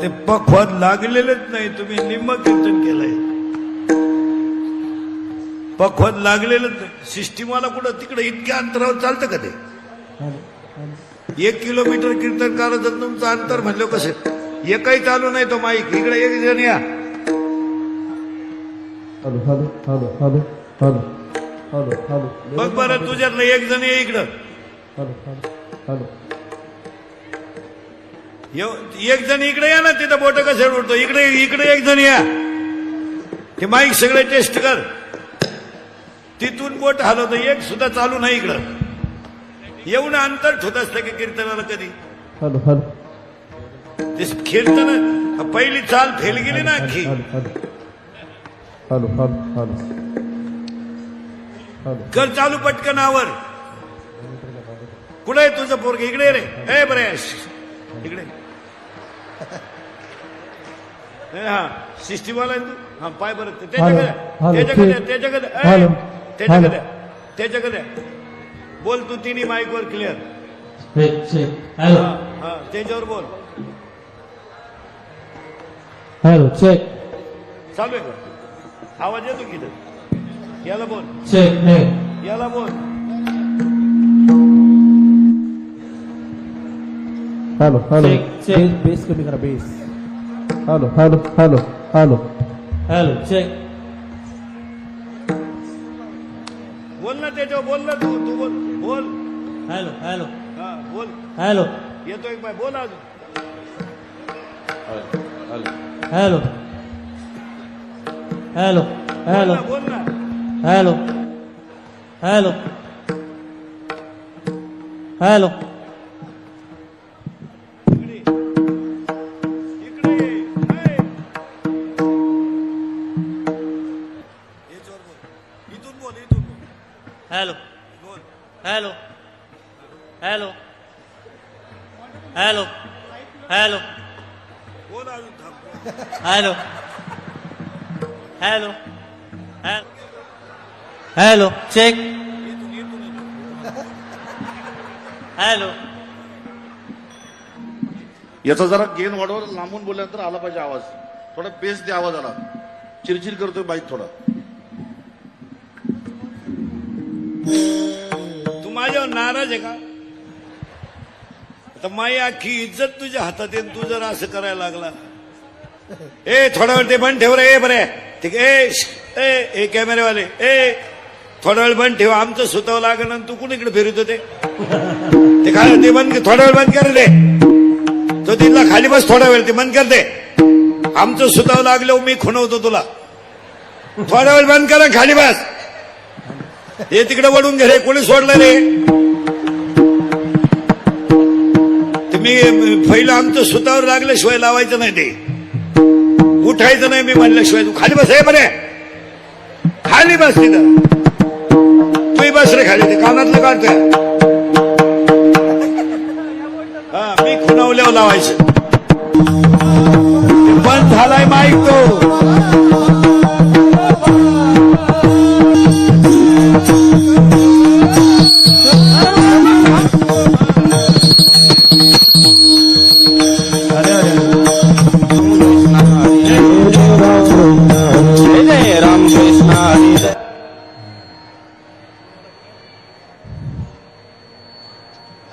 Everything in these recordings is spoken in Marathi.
ते पखवाद लागलेलेच नाही. तुम्ही निम्म कीर्तन केलंय, पखवाद लागलेलंच नाही. सिस्टीमाला कुठं तिकडे इतक्या अंतरावर चालतं का ते? 1 किलोमीटर कीर्तन करायचं तुमचं अंतर म्हणलं कसं? एकही चालू नाही तो माईक. इकडे एक जण या. बघ बरं तुझ्यातलं एक जण ये इकडं. एक जण इकडे या ना. तिथं बोट कसं उडतो. इकडे इकडे एक जण या. ते माईक सगळे टेस्ट कर. तिथून बोट हलवतं. एक सुद्धा चालू नाही इकडं. एवढं अंतर ठेवत असतं की कीर्तनाला कधी? ते कीर्तन पहिली चाल फेल गेली ना अख्खी. कर चालू पटकन आवर. कुठे तुझं पोरग? इकडे रे. ए बरेश इकडे. हा सिस्टीमवाला आहे तू. हा पाय बरं त्याच्याकडे बोल तू. तिन्ही माईकवर क्लिअर. हा त्याच्यावर बोल. Hello check. चालू आहे का? आवाज येतो की? याला बोल. चेक. याला बोल. Hello hello check. बेस कमी करा. Bass. Hello hello hello hello hello check. बोल ना त्याच्यावर. बोल ना तू. तू बोल. बोल. हॅलो हॅलो हा बोल. हॅलो येतो एक बाय. बोल अजून. हॅलो हॅलो हॅलो बोल ना. हॅलो हॅलो हॅलो इकडे इकडे. याच्यावर बोल. इथून बोल. इथून बोल. हॅलो बोल. हॅलो हॅलो हॅलो हॅलो बोल अजून. थांब. Hello hello hello check. इथून इथून इथून. हॅलो याचा जरा गेन वाढवर. लांबून बोलल्यानंतर आला पाहिजे आवाज. थोडा बेस दे आवाजाला. चिरचिर करतोय बाईक थोडा. तू माझ्यावर नाराज आहे का? आता माई अख्खी इज्जत तुझ्या हातात आहे. तू जर असं करायला लागला. ए थोडा वेळ ते बंद ठेव रे. ए बरे ठीक आहे. ए कॅमेरेवाले. ए थोडा वेळ बंद ठेव. आमचं सुतावं लागलं आणि तू कुणीकडे फिरत होते? ते काय ते बंद. थोडा वेळ बंद कर दे. तो तिथला खाली बस. थोडा वेळ ते बंद कर दे. आमचं सुतावं लागलं मी खुणवतो तुला. थोडा वेळ बंद करा. खाली बस. हे तिकडे वळून घे रे. कोणी सोडलं रे? तुम्ही पहिलं आमचं सुतावर लागल्याशिवाय लावायचं नाही. ते उठायचं नाही मी म्हणल्याशिवाय. तू खाली बस. हे बरे खाली बस. तिथं तू बस रे खाली. ते कानातलं काढतोय. हा मी खुणावल्यावर लावायचं. बंद झालाय माईक तो.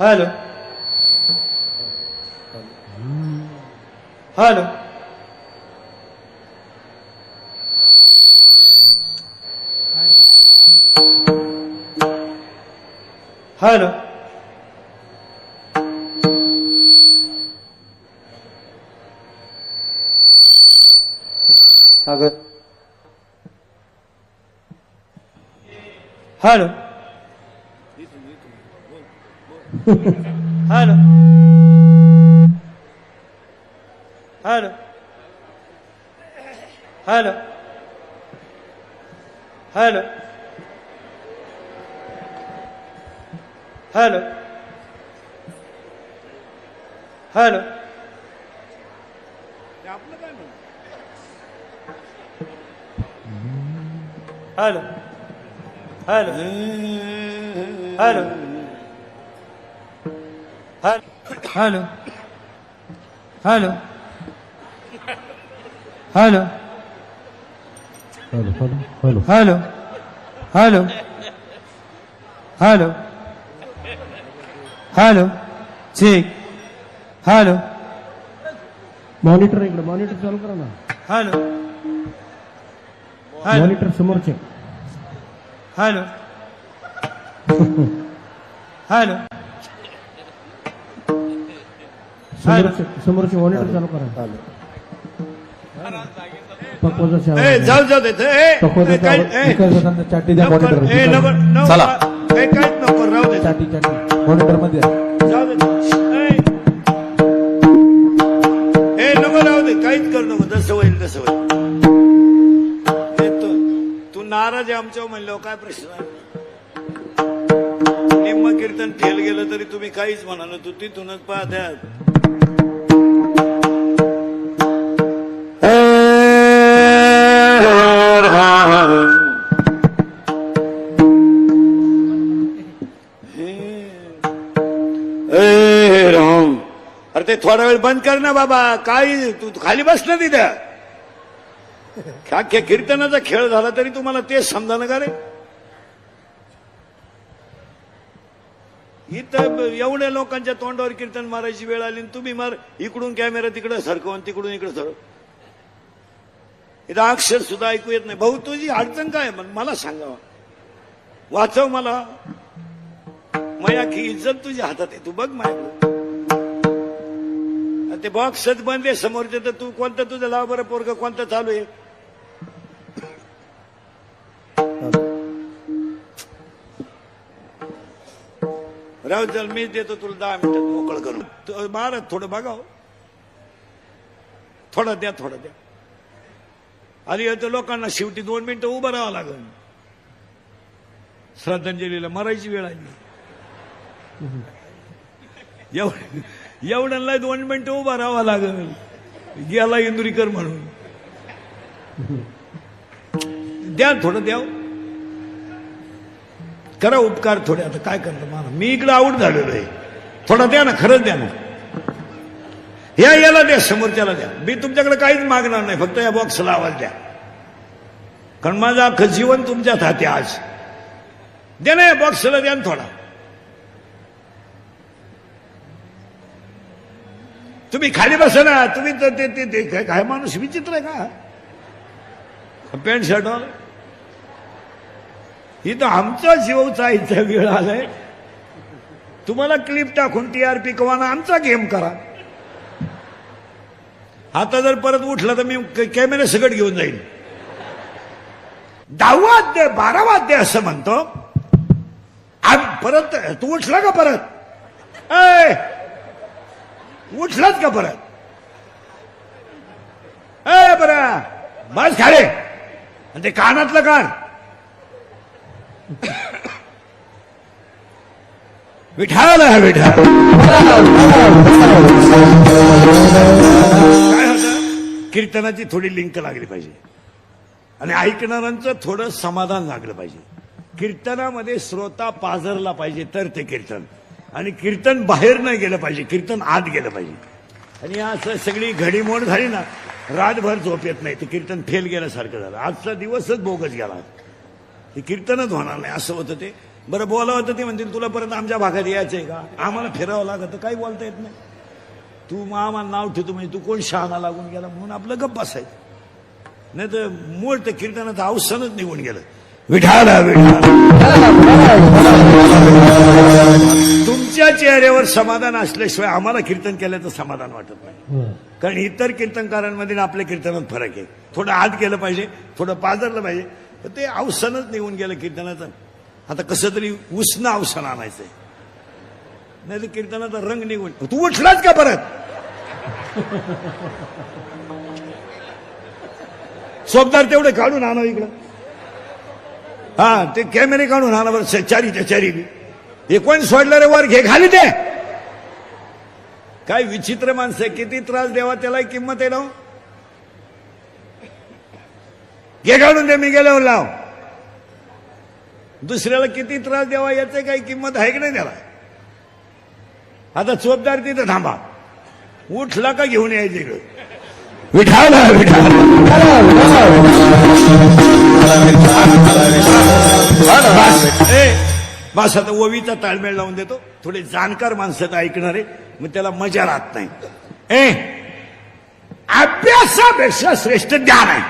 Hello hello hello Sagar. Hello hello hello hello hello hello hello आपलं काय म्हणतो? Hello hello hello hello hello hello hello hello hello hello hello hello hello check hello monitor इकडे मॉनिटर चालू करा ना हॅलो हॅलो मॉनिटर समोरचे हॅलो हॅलो समोरचे मॉनिटर चालू करा पक्वाचा ए जाऊ जाऊ दे चाटी द्या मॉनिटर चला काहीच नको राहू दे चाटी चाटी मॉनिटर मध्ये जाऊ दे ए नको राहू दे काहीच करू नको जसं होईल तसं होईल तू नाराज आहे आमच्यावर म्हणल्यावर काय प्रश्न आहे निम्म कीर्तन फेल गेलं तरी तुम्ही काहीच म्हणा ना तू तिथूनच पाहत्या राम अरे ते थोडा वेळ बंद कर ना बाबा काय तू खाली बस ना तिथं अख्ख्या कीर्तनाचा खेळ झाला तरी तुम्हाला तेच समजा ना का रे इथं एवढ्या लोकांच्या तोंडावर कीर्तन मारायची वेळ आली तुम्ही मार इकडून कॅमेरा तिकडे सरकवून तिकडून इकडे सरक इथं अक्षर सुद्धा ऐकू येत नाही भाऊ तुझी अडचण काय मला सांगावा वाचव मला माया की इज्जत तुझ्या हातात आहे तू बघ माझ्याकडे ते बॉक्सच बंद आहे समोरचे तर तू कोणतं तुझं लाव बरं पोरग कोणतं चालू आहे राहू चल मीच देतो तुला 10 मिनिटात मोकळ करून महाराज थोडं बघाव थोडं द्या आधी तर लोकांना शेवटी 2 मिनिटं उभं राहावं लागेल श्रद्धांजलीला मरायची वेळ आली एवढ्यांना 2 मिनिटं उभं राहावं लागेल गेला इंदुरीकर म्हणून द्या थोडं द्या करा उपकार थोडे आता काय करतो मला मी इकडे आऊट झालेलो आहे थोडा द्या ना खरंच द्या ना याला द्या समोरच्याला द्या मी तुमच्याकडे काहीच मागणार नाही फक्त या बॉक्सला आवाज द्या कारण माझं अख्खं जीवन तुमच्यात हाती आज द्या ना या बॉक्सला द्या ना थोडा तुम्ही खाली बसा ना तुम्ही तर ते काय माणूस विचित्र आहे का पॅन्ट शर्ट इथं आमचा जीव चायचा वेळ आलाय तुम्हाला क्लिप टाकून TRP कवाना आमचा गेम करा आता जर परत उठला तर मी कॅमेरा सगळं घेऊन जाईल 10 वाद्य 12 वाद्य असं म्हणतो परत तू उठला का परत उठलाच का परत बरं बस खाले आणि ते कानातलं काढ विठाल विठाल काय होतं कीर्तनाची थोडी लिंक लागली पाहिजे आणि ऐकणाऱ्यांचं थोडं समाधान लागलं पाहिजे कीर्तनामध्ये श्रोता पाझरला पाहिजे तर ते कीर्तन आणि कीर्तन बाहेर नाही गेलं पाहिजे कीर्तन आत गेलं पाहिजे आणि असं सगळी घडीमोड झाली ना रातभर झोप येत नाही ते कीर्तन फेल गेल्यासारखं झालं आजचा दिवसच बोगस गेला ते कीर्तनच होणार नाही असं होतं ते बरं बोलावं होतं ते म्हणतील तुला परत आमच्या भागात यायचंय का आम्हाला फिरावं लागतं काही बोलता येत नाही तू आम्हाला नाव ठेवतो म्हणजे तू कोण शहाणा लागून गेला म्हणून आपलं गप्प बसायचं नाही तर मूळ ते कीर्तनाचं अवसानच निघून गेलं विठाला विठाला तुमच्या चेहऱ्यावर समाधान असल्याशिवाय आम्हाला कीर्तन केल्याचं समाधान वाटत नाही कारण इतर कीर्तनकारांमध्ये आपल्या कीर्तनात फरक आहे थोडं आत गेलं पाहिजे थोडं पाजरलं पाहिजे तर ते अवसानच निघून गेलं कीर्तनाचं आता कसं तरी उसनं अवसान आणायचंय नाही तर कीर्तनाचा रंग निघून तू उठलाच का परत सोबदार तेवढे काढून आणा इकडं हा ते कॅमेरे काढून आणा बरं चारीच्या चारी हे कोण सोडलं रे वर घे खाली ते काय विचित्र माणसं आहे किती त्रास द्यावा त्याला किंमत आहे ना घे काढून दे मी गेल्यावर लाव दुसऱ्याला किती त्रास द्यावा याचं काही किंमत आहे की नाही त्याला आता चोपदार तिथं थांबा उठला का घेऊन यायचं इकडं विठाल विठाल बस आता ओवीचा ताळमेळ लावून देतो. थोडे जाणकार माणसं तर ऐकणारे, मग त्याला मजा राहत नाही. अभ्यासापेक्षा श्रेष्ठ ज्ञान आहे.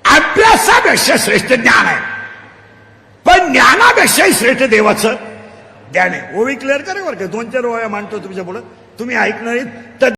अभ्यासापेक्षा श्रेष्ठ ज्ञान आहे, पण ज्ञानापेक्षाही श्रेष्ठ देवाचं ज्ञान आहे. ओवी क्लिअर करा बरं का. 2-4 ओव्या मांडतो तुमच्या पुढं, तुम्ही ऐकणार तर